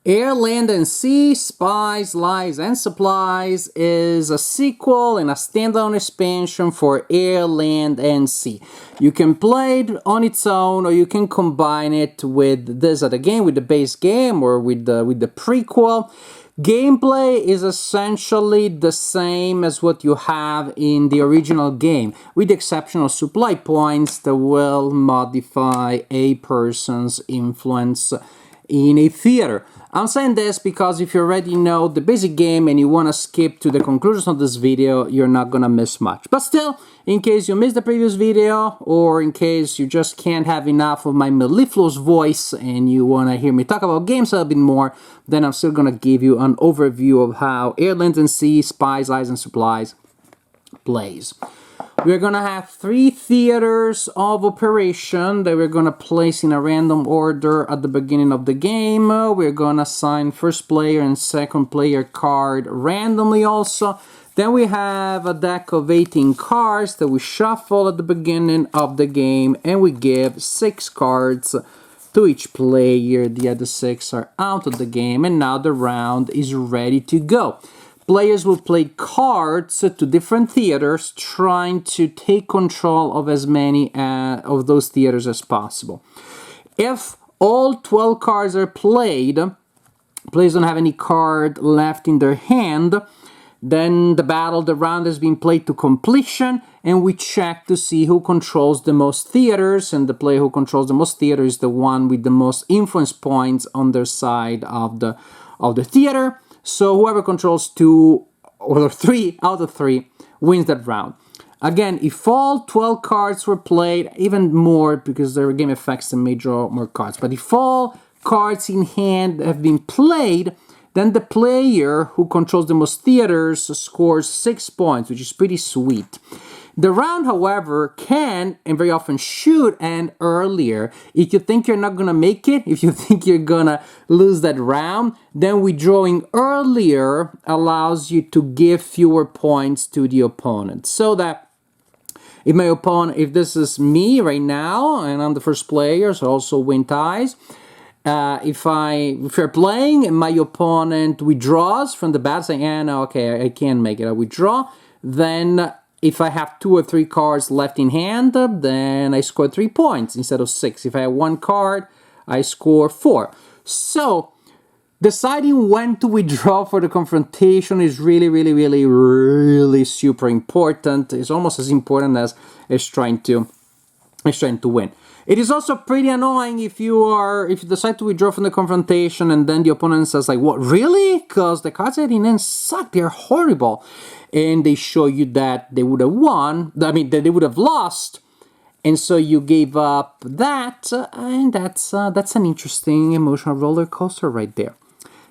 Air, Land, and Sea, Spies, Lies, and Supplies is a sequel and a standalone expansion for Air, Land, and Sea. You can play it on its own, or you can combine it with this other game, with the base game, or with the prequel. Gameplay is essentially the same as what you have in the original game, with the exception of supply points that will modify a person's influence in a theater. I'm saying this because if you already know the basic game and you want to skip to the conclusion of this video, you're not gonna miss much. But still, in case you missed the previous video, or in case you just can't have enough of my mellifluous voice and you want to hear me talk about games a little bit more, then I'm still gonna give you an overview of how Air, Land, and Sea, Spies, Lies, and Supplies plays. We're gonna have 3 theaters of operation that we're gonna place in a random order at the beginning of the game. We're gonna assign first player and second player card randomly also. Then we have a deck of 18 cards that we shuffle at the beginning of the game, and we give 6 cards to each player. The other 6 are out of the game, and now the round is ready to go. Players will play cards to different theaters, trying to take control of as many of those theaters as possible. If all 12 cards are played, players don't have any card left in their hand, then the round has been played to completion, and we check to see who controls the most theaters, and the player who controls the most theaters is the one with the most influence points on their side of the theater. So whoever controls 2 or 3 out of 3 wins that round. Again, if all 12 cards were played, even more because their game effects may draw more cards. But if all cards in hand have been played, then the player who controls the most theaters scores 6 points, which is pretty sweet. The round, however, can, and very often should, end earlier. If you think you're not going to make it, if you think you're going to lose that round, then withdrawing earlier allows you to give fewer points to the opponent. So that if this is me right now, and I'm the first player, so I also win ties. If you're playing and my opponent withdraws from the bat, saying, no, okay, I can't make it, I withdraw, then if I have 2 or 3 cards left in hand, then I score 3 points instead of 6. If I have 1 card, I score 4. So, deciding when to withdraw for the confrontation is really super important. It's almost as important as trying to win. It is also pretty annoying if you decide to withdraw from the confrontation and then the opponent says like, what, really? Because the cards at the end suck, they're horrible. And they show you that they would have won, that they would have lost, and so you gave up that, and that's an interesting emotional roller coaster right there.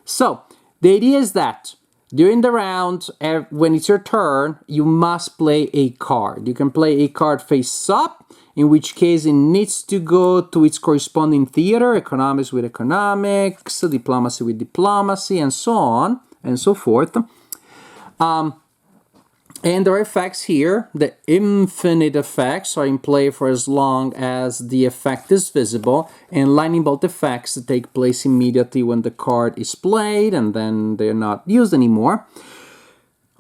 So, the idea is that during the round, when it's your turn, you must play a card. You can play a card face up, in which case it needs to go to its corresponding theater, economics with economics, diplomacy with diplomacy, and so on and so forth. And there are effects here. The infinite effects are in play for as long as the effect is visible, and lightning bolt effects take place immediately when the card is played, and then they're not used anymore.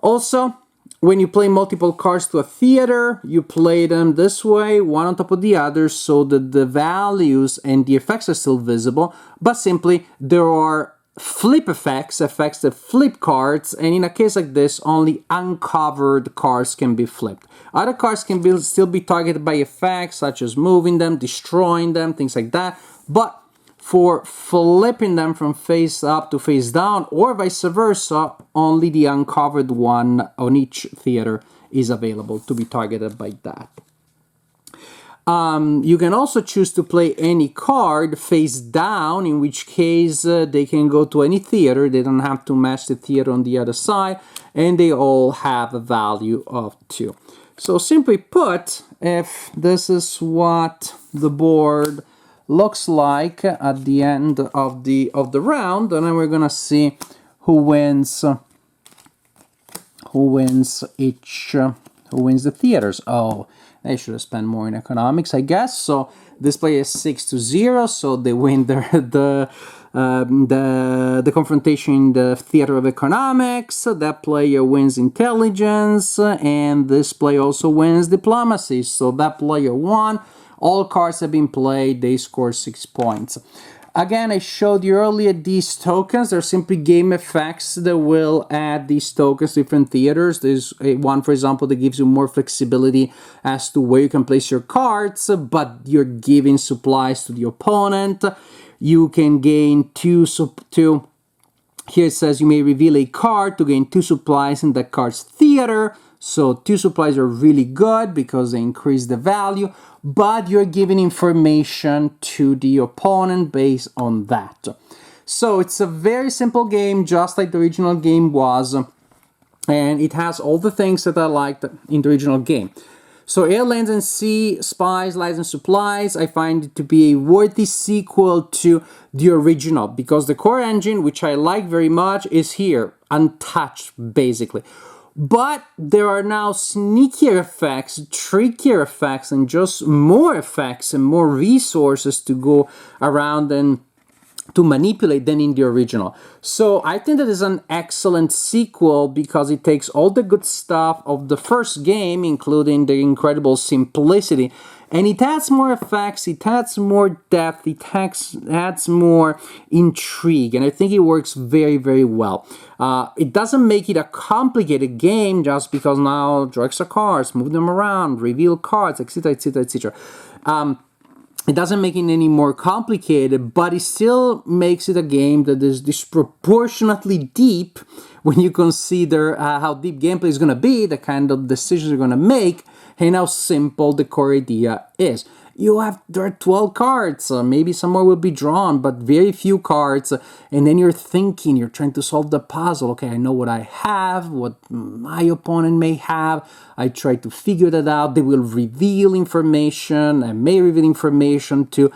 Also, when you play multiple cards to a theater, you play them this way, one on top of the other, so that the values and the effects are still visible, but simply there are flip effects that flip cards, and in a case like this, only uncovered cards can be flipped. Other cards can still be targeted by effects, such as moving them, destroying them, things like that, but for flipping them from face up to face down, or vice versa, only the uncovered one on each theater is available to be targeted by that. You can also choose to play any card face down, in which case they can go to any theater. They don't have to match the theater on the other side, and they all have a value of 2. So simply put, if this is what the board looks like at the end of the round, and then we're gonna see who wins the theaters. Oh, they should have spent more in economics, I guess. So this play is 6-0, so they win the the confrontation in the theater of economics. That player wins intelligence, and this player also wins diplomacy. So that player won. All cards have been played. They score 6 points. Again, I showed you earlier these tokens. They're simply game effects that will add these tokens to different theaters. There's one, for example, that gives you more flexibility as to where you can place your cards, but you're giving supplies to the opponent. You can gain two. Here it says you may reveal a card to gain 2 supplies in that card's theater. So 2 supplies are really good because they increase the value, but you're giving information to the opponent based on that. So it's a very simple game, just like the original game was, and it has all the things that I liked in the original game. So Air, Land, and Sea, Spies, Lies, and Supplies, I find it to be a worthy sequel to the original, because the core engine, which I like very much, is here, untouched, basically. But there are now sneakier effects, trickier effects, and just more effects and more resources to go around and to manipulate than in the original. So I think that is an excellent sequel because it takes all the good stuff of the first game, including the incredible simplicity, and it adds more effects, it adds more depth, it adds more intrigue, and I think it works very, very well. It doesn't make it a complicated game just because now draw extra cards, move them around, reveal cards, etc., etc., etc. It doesn't make it any more complicated, but it still makes it a game that is disproportionately deep when you consider how deep gameplay is going to be, the kind of decisions you're going to make, and how simple the core idea is. There are 12 cards, maybe some more will be drawn, but very few cards, and then you're trying to solve the puzzle. Okay, I know what I have, what my opponent may have, I try to figure that out. They will reveal information, I may reveal information to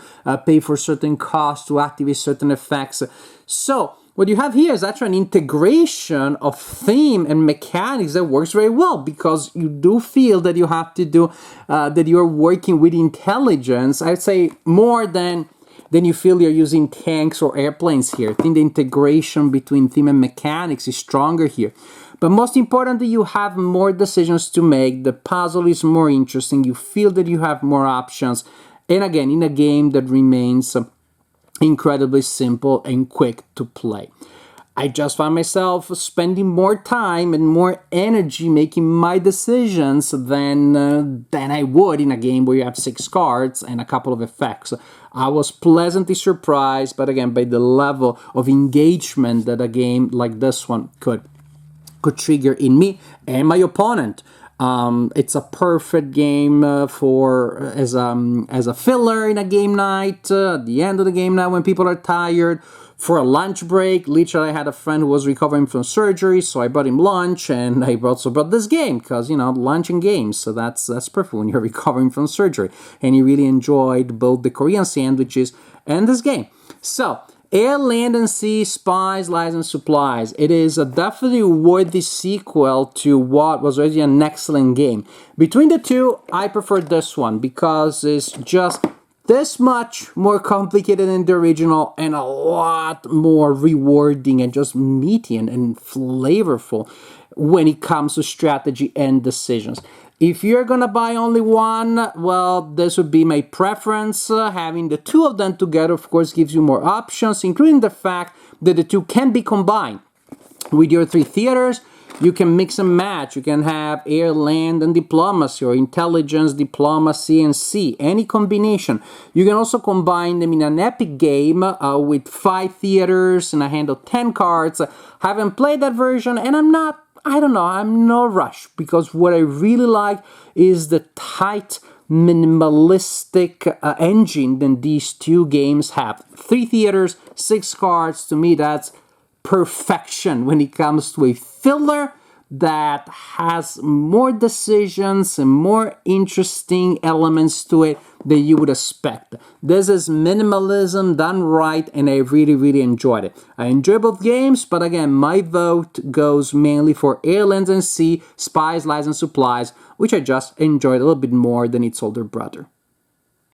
pay for certain costs, to activate certain effects. So what you have here is actually an integration of theme and mechanics that works very well, because you do feel that you have to do, that you're working with intelligence. I'd say more than you feel you're using tanks or airplanes here. I think the integration between theme and mechanics is stronger here. But most importantly, you have more decisions to make. The puzzle is more interesting. You feel that you have more options. And again, in a game that remains incredibly simple and quick to play. I just found myself spending more time and more energy making my decisions than I would in a game where you have 6 cards and a couple of effects. I was pleasantly surprised, but again, by the level of engagement that a game like this one could trigger in me and my opponent. It's a perfect game as a filler in a game night, at the end of the game night when people are tired, for a lunch break. Literally, I had a friend who was recovering from surgery, so I brought him lunch, and I also brought this game, because, lunch and games, so that's perfect when you're recovering from surgery. And he really enjoyed both the Korean sandwiches and this game. So, Air, Land, and Sea, Spies, Lies, and Supplies. It is a definitely worthy sequel to what was already an excellent game. Between the two, I prefer this one because it's just this much more complicated than the original and a lot more rewarding and just meaty and flavorful when it comes to strategy and decisions. If you're gonna buy only one, well, this would be my preference. Having the two of them together, of course, gives you more options, including the fact that the two can be combined. With your 3 theaters, you can mix and match. You can have air, land, and diplomacy, or intelligence, diplomacy, and sea. Any combination. You can also combine them in an epic game with 5 theaters and a hand of 10 cards. I haven't played that version, and I'm no rush, because what I really like is the tight, minimalistic engine that these two games have. 3 theaters, 6 cards, to me that's perfection when it comes to a filler that has more decisions and more interesting elements to it than you would expect. This is minimalism done right, and I really, really enjoyed it. I enjoy both games, but again, my vote goes mainly for Air, Land, and Sea, Spies, Lies, and Supplies, which I just enjoyed a little bit more than its older brother.